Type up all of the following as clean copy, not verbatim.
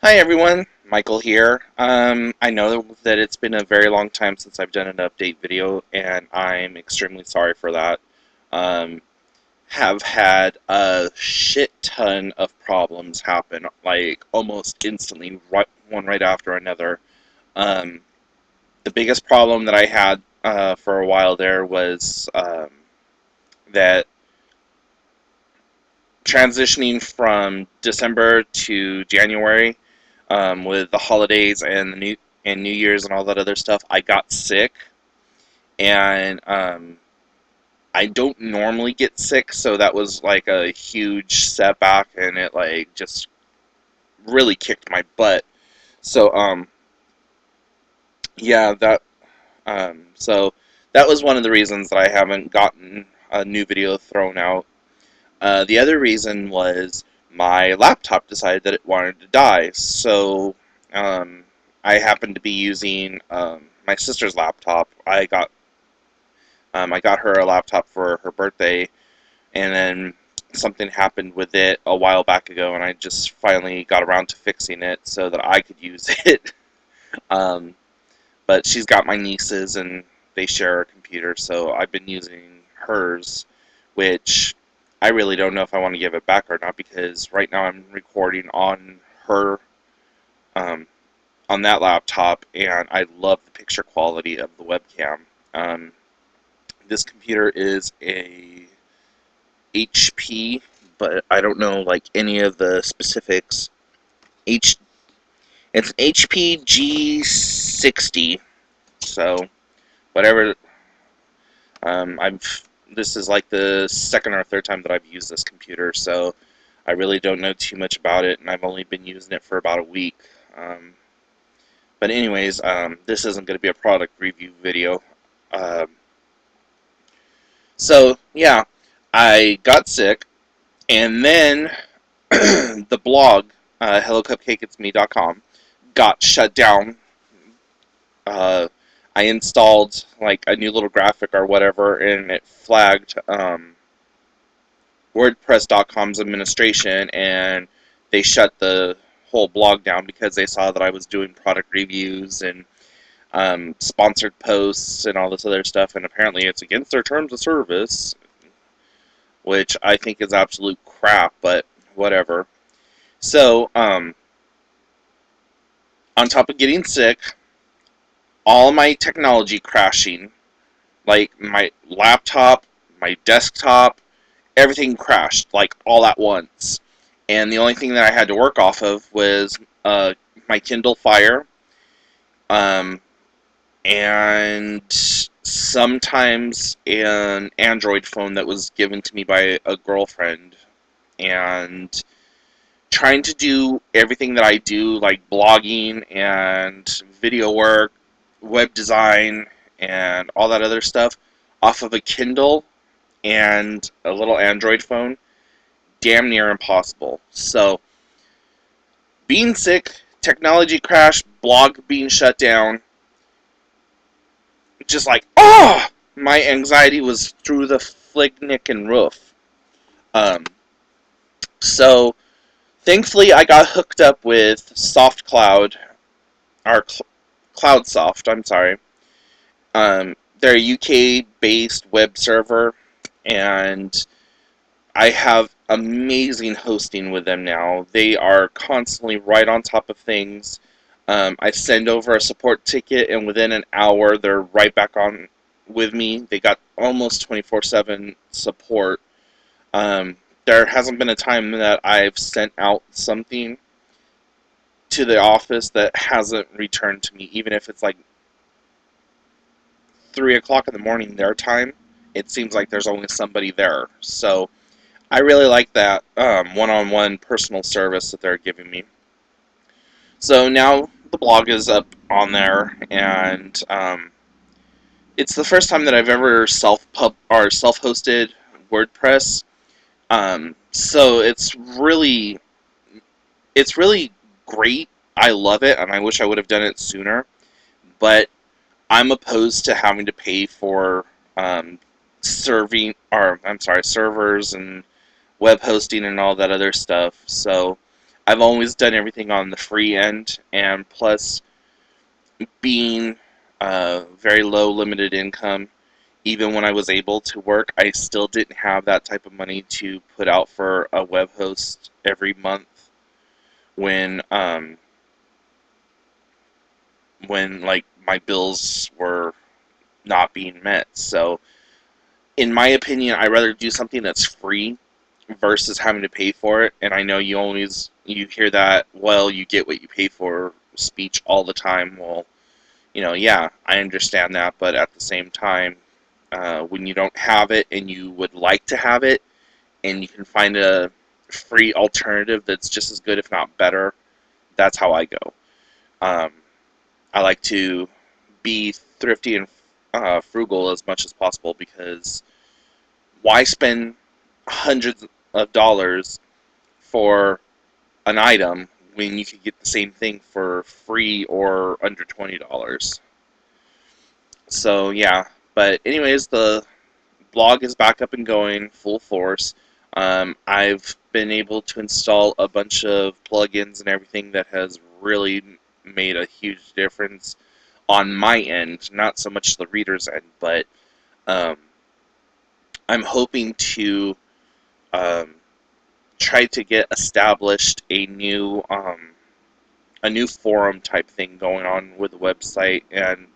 Hi everyone, Michael here. I know that it's been a very long time since I've done an update video, and I'm extremely sorry for that. Um, have had a shit ton of problems happen, like almost instantly, one right after another. Um, the biggest problem that I had for a while there was that transitioning from December to January, with the holidays and New Year's and all that other stuff, I got sick, and I don't normally get sick, so that was like a huge setback, and it like just really kicked my butt. So yeah, so that was one of the reasons that I haven't gotten a new video thrown out. The other reason was my laptop decided that it wanted to die. So um, I happened to be using my sister's laptop. I got her a laptop for her birthday, and then something happened with it a while back ago, and I just finally got around to fixing it so that I could use it. um, but she's got my nieces, and they share a computer, so I've been using hers, which I really don't know if I want to give it back or not, because right now I'm recording on her, um, on that laptop, and I love the picture quality of the webcam. Um, this computer is a HP, but I don't know like any of the specifics. H it's an HP G60, so whatever. I've This is like the second or third time that I've used this computer, so I really don't know too much about it, and I've only been using it for about a week. Um, but anyways, this isn't going to be a product review video. Um, so yeah, I got sick, and then the blog, hellocupcakeitsme.com, got shut down. Uh, I installed like a new little graphic or whatever, and it flagged WordPress.com's administration, and they shut the whole blog down because they saw that I was doing product reviews and sponsored posts and all this other stuff, and apparently it's against their terms of service, which I think is absolute crap, but whatever. So, on top of getting sick, all my technology crashing, like my laptop, my desktop, everything crashed, like all at once. And the only thing that I had to work off of was my Kindle Fire, um, and sometimes an Android phone that was given to me by a girlfriend. And trying to do everything that I do, like blogging and video work, web design, and all that other stuff, off of a Kindle and a little Android phone, damn near impossible. So, being sick, technology crash, blog being shut down, just like, oh! My anxiety was through the flignickin' roof. Um, so, thankfully, I got hooked up with SoftCloud, or CloudSoft, I'm sorry. They're a UK-based web server, and I have amazing hosting with them now. They are constantly right on top of things. I send over a support ticket, and within an hour, they're right back on with me. They got almost 24/7 support. There hasn't been a time that I've sent out something to the office that hasn't returned to me, even if it's like 3 o'clock in the morning their time. It seems like there's only somebody there. So I really like that one-on-one personal service that they're giving me. So now the blog is up on there, and it's the first time that I've ever self-hosted WordPress. So it's really great. I love it, and I wish I would have done it sooner. But I'm opposed to having to pay for servers and web hosting and all that other stuff. So I've always done everything on the free end, and plus being very low limited income, even when I was able to work, I still didn't have that type of money to put out for a web host every month when like my bills were not being met. So in my opinion, I'd rather do something that's free versus having to pay for it. And I know you hear that, well, you get what you pay for speech all the time. Well, yeah, I understand that, but at the same time, when you don't have it and you would like to have it, and you can find a free alternative that's just as good, if not better, that's how I go. Um, I like to be thrifty and frugal as much as possible, because why spend hundreds of dollars for an item when you could get the same thing for free or under $20? So yeah, but anyways, the blog is back up and going full force. I've been able to install a bunch of plugins and everything that has really made a huge difference on my end, not so much the reader's end, but um, I'm hoping to um, try to get established a new forum type thing going on with the website, and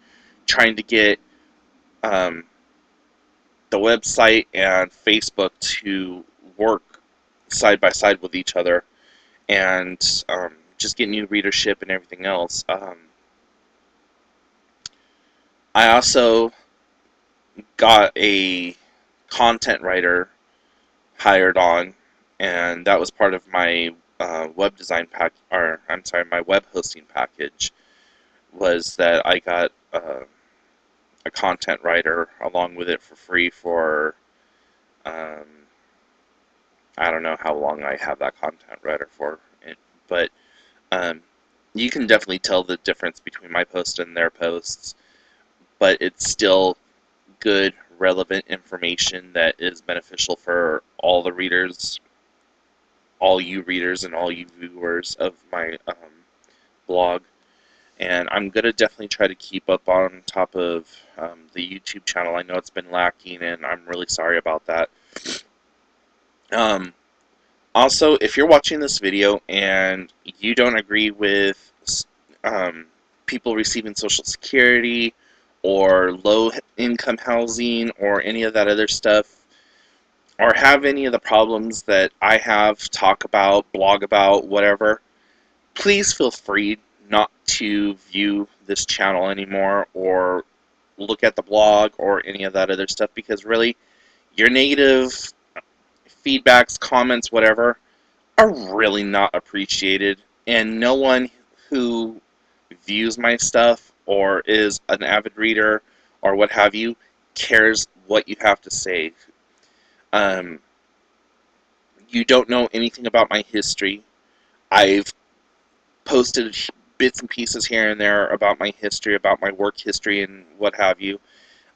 trying to get um, the website and Facebook to work side by side with each other, and just get new readership and everything else. I also got a content writer hired on, and that was part of my web design pack, or I'm sorry, my web hosting package, was that I got a content writer along with it for free for um, I don't know how long I have that content writer for, but um, you can definitely tell the difference between my post and their posts, but it's still good, relevant information that is beneficial for all the readers, all you readers, and all you viewers of my blog. And I'm going to definitely try to keep up on top of the YouTube channel. I know it's been lacking, and I'm really sorry about that. Um, Also, if you're watching this video and you don't agree with um, people receiving Social Security or low-income housing or any of that other stuff, or have any of the problems that I have, talk about, blog about, whatever, please feel free not to view this channel anymore or look at the blog or any of that other stuff, because really, your negative feedbacks, comments, whatever, are really not appreciated, and no one who views my stuff or is an avid reader or what have you cares what you have to say. Um, you don't know anything about my history. I've posted bits and pieces here and there about my history, about my work history, and what have you.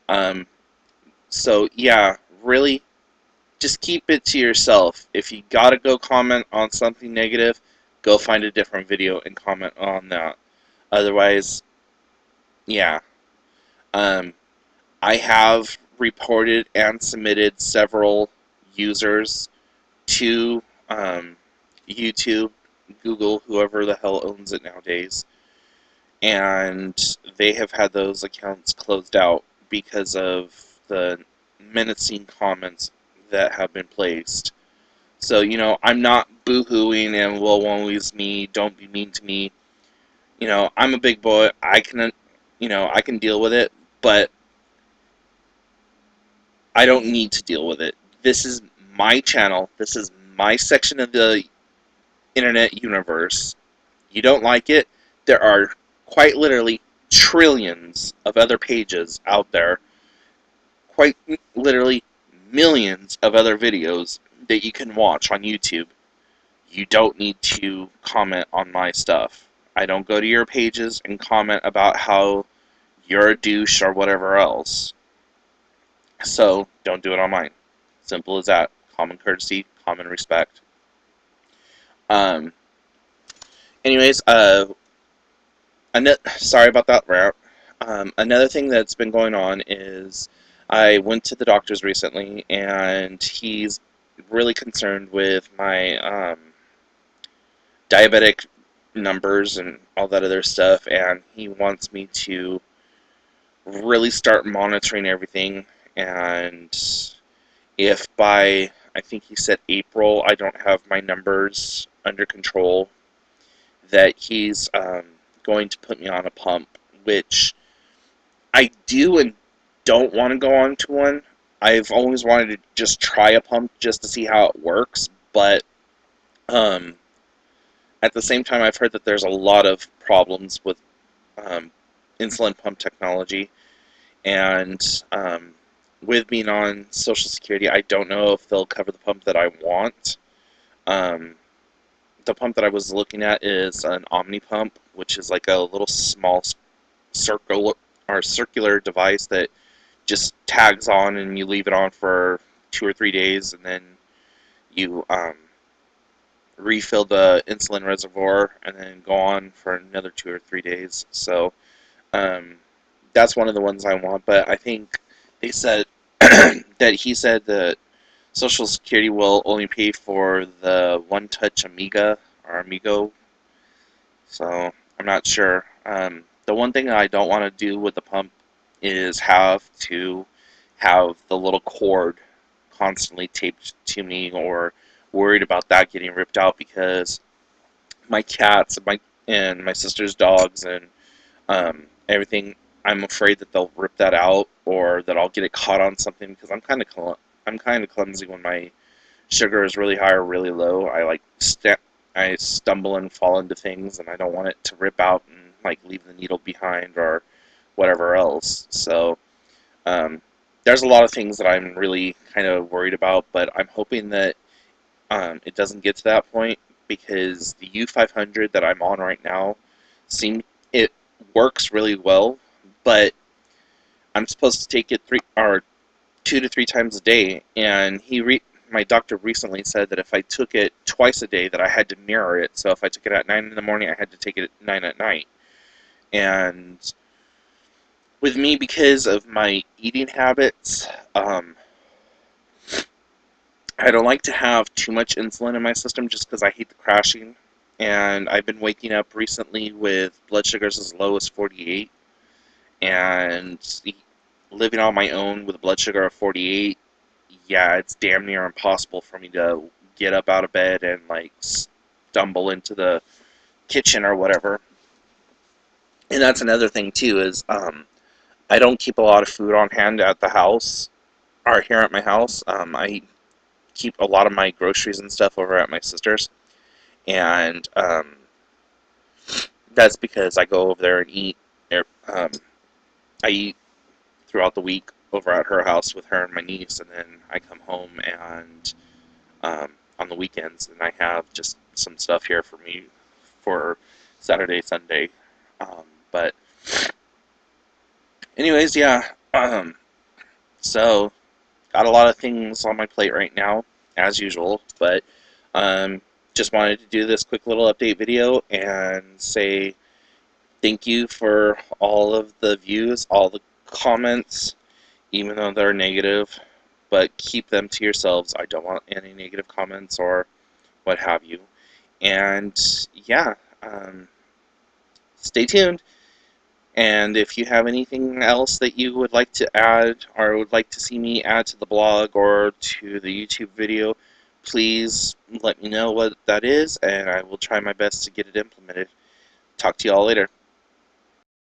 Um, so yeah, really, just keep it to yourself. If you gotta go comment on something negative, go find a different video and comment on that. Otherwise, yeah. Um, I have reported and submitted several users to YouTube, Google, whoever the hell owns it nowadays, and they have had those accounts closed out because of the menacing comments that have been placed. So, I'm not boo-hooing and, well, woe is me, don't be mean to me. I'm a big boy. I can deal with it, but I don't need to deal with it. This is my channel. This is my section of the internet universe. You don't like it? There are quite literally trillions of other pages out there. Quite literally millions of other videos that you can watch on YouTube. You don't need to comment on my stuff. I don't go to your pages and comment about how you're a douche or whatever else. So, don't do it on mine. Simple as that. Common courtesy, common respect. Um, Anyways, sorry about that rant. Another thing that's been going on is I went to the doctor's recently, and he's really concerned with my diabetic numbers and all that other stuff, and he wants me to really start monitoring everything. And if by, I think he said April, I don't have my numbers under control, that he's going to put me on a pump, which I do and don't want to go on to one. I've always wanted to just try a pump just to see how it works, but um, at the same time, I've heard that there's a lot of problems with um, insulin pump technology, and with being on Social Security, I don't know if they'll cover the pump that I want. Um, the pump that I was looking at is an Omni pump, which is like a little small circular device that just tags on, and you leave it on for 2 or 3 days, and then you refill the insulin reservoir and then go on for another 2 or 3 days. So um, that's one of the ones I want. But I think they said that he said that Social Security will only pay for the One Touch Amiga or Amigo. So I'm not sure. The one thing I don't want to do with the pump is have to have the little cord constantly taped to me, or worried about that getting ripped out, because my cats and my sister's dogs and everything, I'm afraid that they'll rip that out, or that I'll get it caught on something, because I'm kind of clumsy when my sugar is really high or really low. I stumble and fall into things, and I don't want it to rip out and like leave the needle behind or whatever else. So um, there's a lot of things that I'm really kind of worried about, but I'm hoping that it doesn't get to that point, because the U500 that I'm on right now it works really well, but I'm supposed to take it 2 to 3 times a day, and my doctor recently said that if I took it twice a day, that I had to mirror it. So if I took it at 9 in the morning, I had to take it at 9 at night. And with me, because of my eating habits, I don't like to have too much insulin in my system, just because I hate the crashing. And I've been waking up recently with blood sugars as low as 48, and living on my own with a blood sugar of 48, yeah, it's damn near impossible for me to get up out of bed and like stumble into the kitchen or whatever. And that's another thing too, is I don't keep a lot of food on hand at the house, or here at my house. I keep a lot of my groceries and stuff over at my sister's, and that's because I go over there and eat. Um, I eat throughout the week over at her house with her and my niece, and then I come home and on the weekends, and I have just some stuff here for me for Saturday, Sunday. But anyways, yeah. So got a lot of things on my plate right now, as usual. But um, just wanted to do this quick little update video and say thank you for all of the views, all the comments, even though they're negative. But keep them to yourselves. I don't want any negative comments or what have you. And yeah, stay tuned. And if you have anything else that you would like to add, or would like to see me add to the blog or to the YouTube video, please let me know what that is, and I will try my best to get it implemented. Talk to you all later.